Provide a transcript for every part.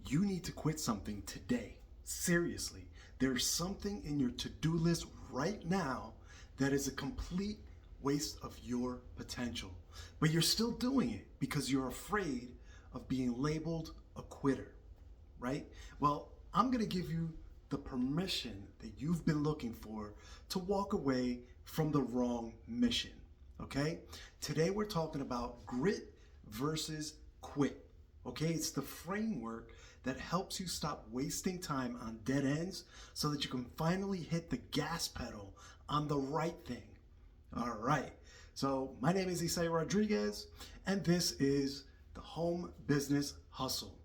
you need to quit something today. Seriously, there's something in your to-do list right now that is a complete waste of your potential. But you're still doing it because you're afraid of being labeled a quitter, right? Well, I'm going to give you the permission that you've been looking for to walk away from the wrong mission, okay? Today we're talking about grit versus quit, okay? It's the framework that helps you stop wasting time on dead ends so that you can finally hit the gas pedal on the right thing. All right, so my name is Isai Rodriguez, and this is the Home Business Hustle.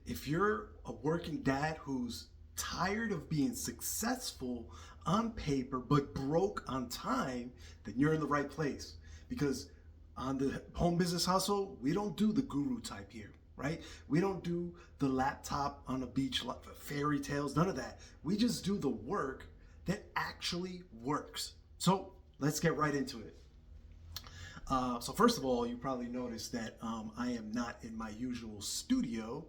If you're a working dad who's tired of being successful on paper but broke on time, then you're in the right place. Because on the Home Business Hustle, we don't do the guru type here, right? We don't do the laptop on the beach fairy tales, none of that. We just do the work that actually works. So let's get right into it. So first of all, you probably noticed that I am not in my usual studio.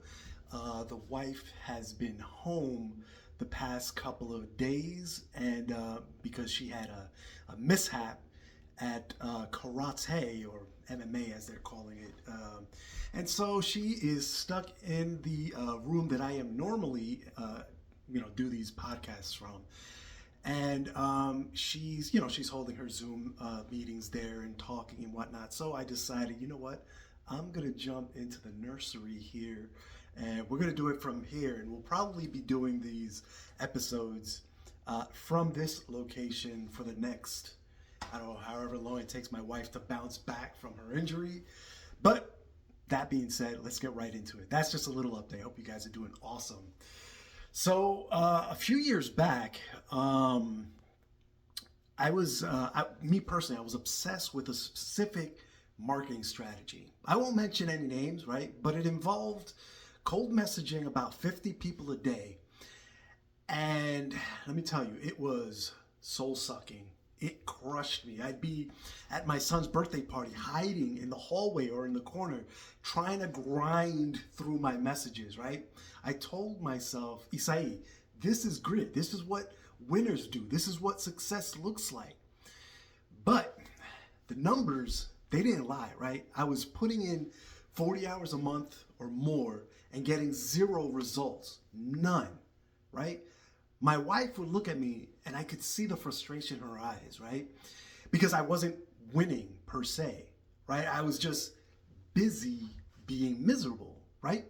The wife has been home the past couple of days, and because she had a mishap at karate, or MMA as they're calling it, and so she is stuck in the room that I am normally do these podcasts from. And she's holding her Zoom meetings there and talking and whatnot. So I decided, you know what, I'm gonna jump into the nursery here, and we're gonna do it from here. And we'll probably be doing these episodes from this location for the next, I don't know, however long it takes my wife to bounce back from her injury. But that being said, let's get right into it. That's just a little update. Hope you guys are doing awesome. So a few years back, me personally, I was obsessed with a specific marketing strategy. I won't mention any names, right? But it involved cold messaging about 50 people a day. And let me tell you, it was soul sucking. It crushed me. I'd be at my son's birthday party, hiding in the hallway or in the corner, trying to grind through my messages, right? I told myself, Isai, this is grit. This is what winners do. This is what success looks like. But the numbers, they didn't lie, right? I was putting in 40 hours a month or more and getting zero results. None, right? My wife would look at me and I could see the frustration in her eyes, right? Because I wasn't winning per se, right? I was just busy being miserable, right?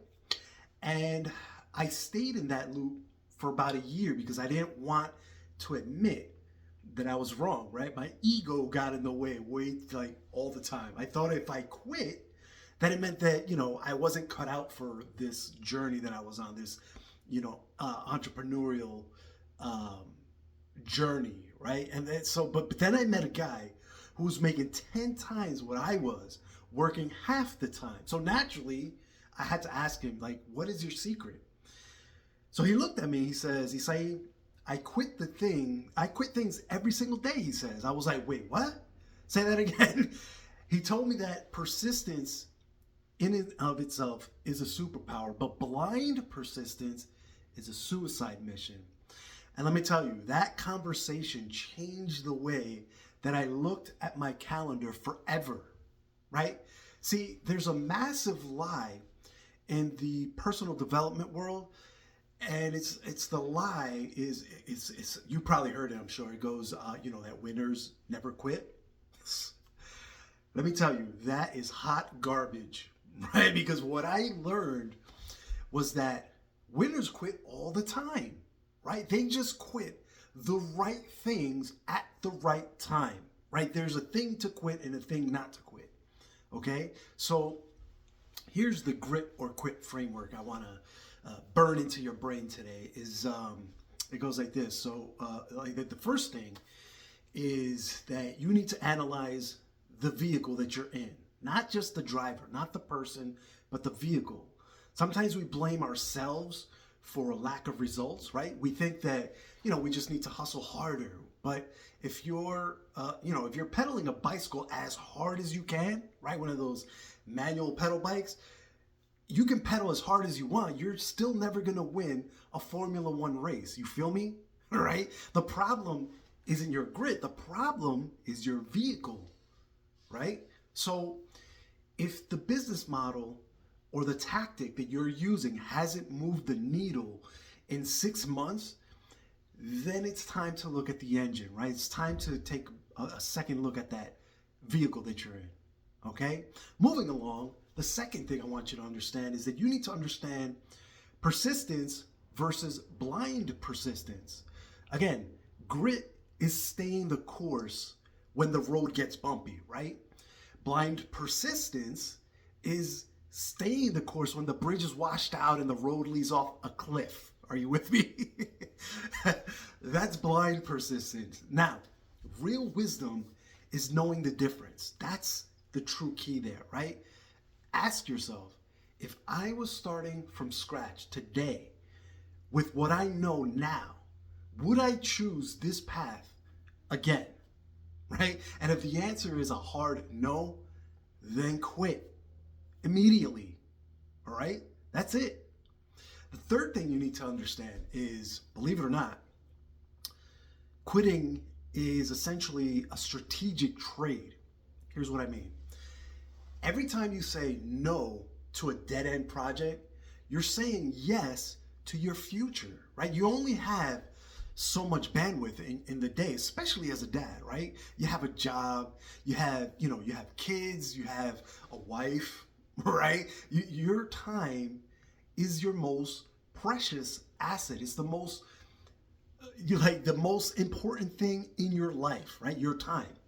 And I stayed in that loop for about a year because I didn't want to admit that I was wrong, right? My ego got in the way all the time. I thought if I quit, that it meant that, I wasn't cut out for this journey that I was on, this, entrepreneurial journey, right? And then, but then I met a guy who was making 10 times what I was, working half the time. So naturally, I had to ask him, what is your secret? So he looked at me, he says, I quit things every single day, he says. I was like, wait, what? Say that again. He told me that persistence in and of itself is a superpower, but blind persistence is a suicide mission. And let me tell you, that conversation changed the way that I looked at my calendar forever, right? See, there's a massive lie in the personal development world, and it's the lie is you probably heard it, I'm sure. It goes, that winners never quit. Let me tell you, that is hot garbage, right? Because what I learned was that winners quit all the time, right? They just quit the right things at the right time, right? There's a thing to quit and a thing not to quit, okay? So here's the grit or quit framework I want to burn into your brain today. It goes like this. So the first thing is that you need to analyze the vehicle that you're in, not just the driver, not the person, but the vehicle. Sometimes we blame ourselves for a lack of results, right? We think that, we just need to hustle harder. But if you're pedaling a bicycle as hard as you can, right? One of those manual pedal bikes, You can pedal as hard as you want. You're still never going to win a Formula One race. You feel me? Right? The problem isn't your grit. The problem is your vehicle, right? So if the business model or the tactic that you're using hasn't moved the needle in 6 months, then it's time to look at the engine, right? It's time to take a second look at that vehicle that you're in, okay? Moving along, the second thing I want you to understand is that you need to understand persistence versus blind persistence. Again, grit is staying the course when the road gets bumpy, right? Blind persistence is staying the course when the bridge is washed out and the road leads off a cliff. Are you with me? That's blind persistence. Now, real wisdom is knowing the difference. That's the true key there, right? Ask yourself, if I was starting from scratch today with what I know now, would I choose this path again? Right? And if the answer is a hard no, then quit immediately. All right? That's it. The third thing you need to understand is, believe it or not, quitting is essentially a strategic trade. Here's what I mean. Every time you say no to a dead-end project, you're saying yes to your future, right? You only have so much bandwidth in the day, especially as a dad, right? You have a job, you have kids, you have a wife, right? Your time is your most precious asset. It's the most important thing in your life, right? Your time.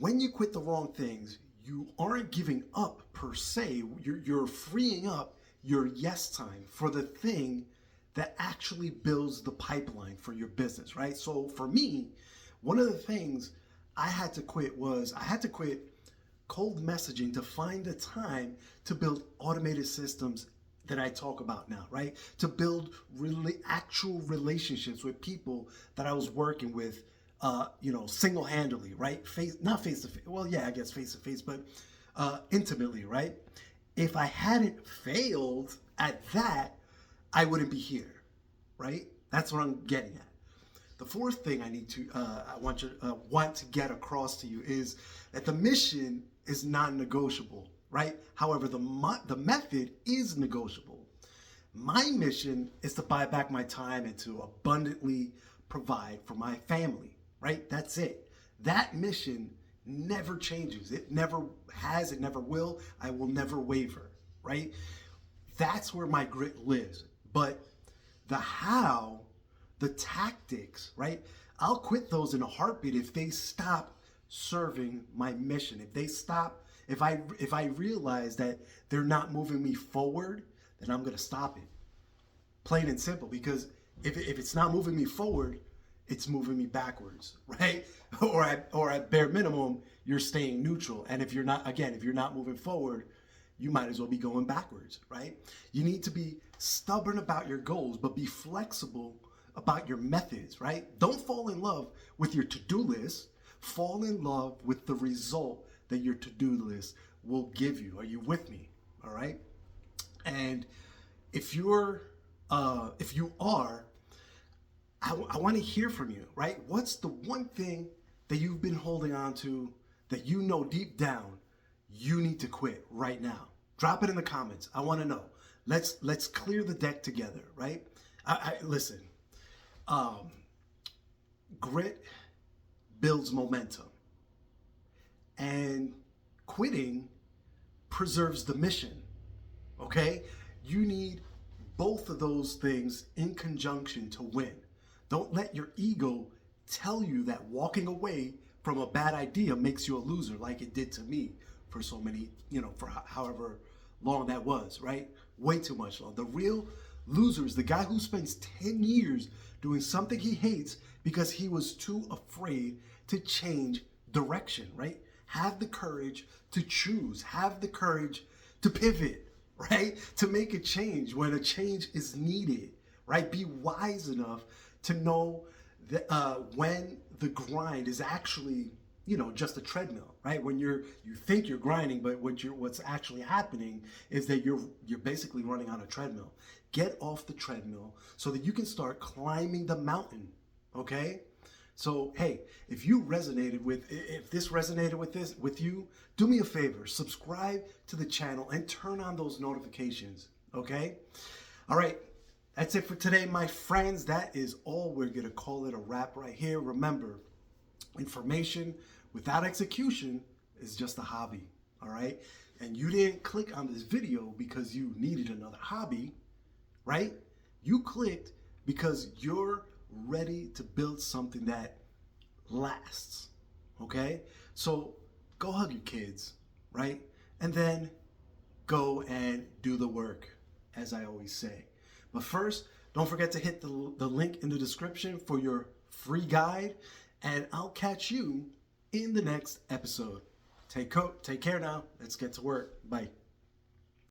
When you quit the wrong things, you aren't giving up per se. You're freeing up your yes time for the thing that actually builds the pipeline for your business, right? So for me, one of the things I had to quit cold messaging to find the time to build automated systems that I talk about now, right? To build actual relationships with people that I was working with, single-handedly, right? Not face-to-face. Well, yeah, I guess face-to-face, but intimately, right? If I hadn't failed at that, I wouldn't be here, right? That's what I'm getting at. The fourth thing I want to get across to you is that the mission is non-negotiable, right? However, the method is negotiable. My mission is to buy back my time and to abundantly provide for my family, right? That's it. That mission never changes. It never has, it never will. I will never waver, right? That's where my grit lives. But the how, the tactics, right? I'll quit those in a heartbeat if they stop serving my mission. If I realize that they're not moving me forward, then I'm gonna stop it. Plain and simple. Because if it's not moving me forward, it's moving me backwards, right? Or at bare minimum, you're staying neutral. And if you're not moving forward, you might as well be going backwards, right? You need to be stubborn about your goals, but be flexible about your methods, right? Don't fall in love with your to-do list. Fall in love with the result that your to-do list will give you. Are you with me? All right? And if you are, I want to hear from you, right? What's the one thing that you've been holding on to that you know deep down you need to quit right now? Drop it in the comments. I want to know. Let's clear the deck together, right? Listen. Grit builds momentum, and quitting preserves the mission. Okay? You need both of those things in conjunction to win. Don't let your ego tell you that walking away from a bad idea makes you a loser, like it did to me for so many, for however long that was, right? Way too much long. The real loser is the guy who spends 10 years doing something he hates because he was too afraid to change direction, right? Have the courage to choose. Have the courage to pivot, right? To make a change when a change is needed, right? Be wise enough to know that when the grind is actually, just a treadmill, right? When you think you're grinding, but what's actually happening is that you're basically running on a treadmill. Get off the treadmill so that you can start climbing the mountain, okay? So, hey, if this resonated with you, do me a favor, subscribe to the channel and turn on those notifications, okay? All right, that's it for today, my friends. That is all. We're gonna call it a wrap right here. Remember, information without execution is just a hobby, all right? And you didn't click on this video because you needed another hobby, right? You clicked because you're ready to build something that lasts, okay? So go hug your kids, right? And then go and do the work, as I always say. But first, don't forget to hit the link in the description for your free guide, and I'll catch you in the next episode. Take care now. Let's get to work. Bye.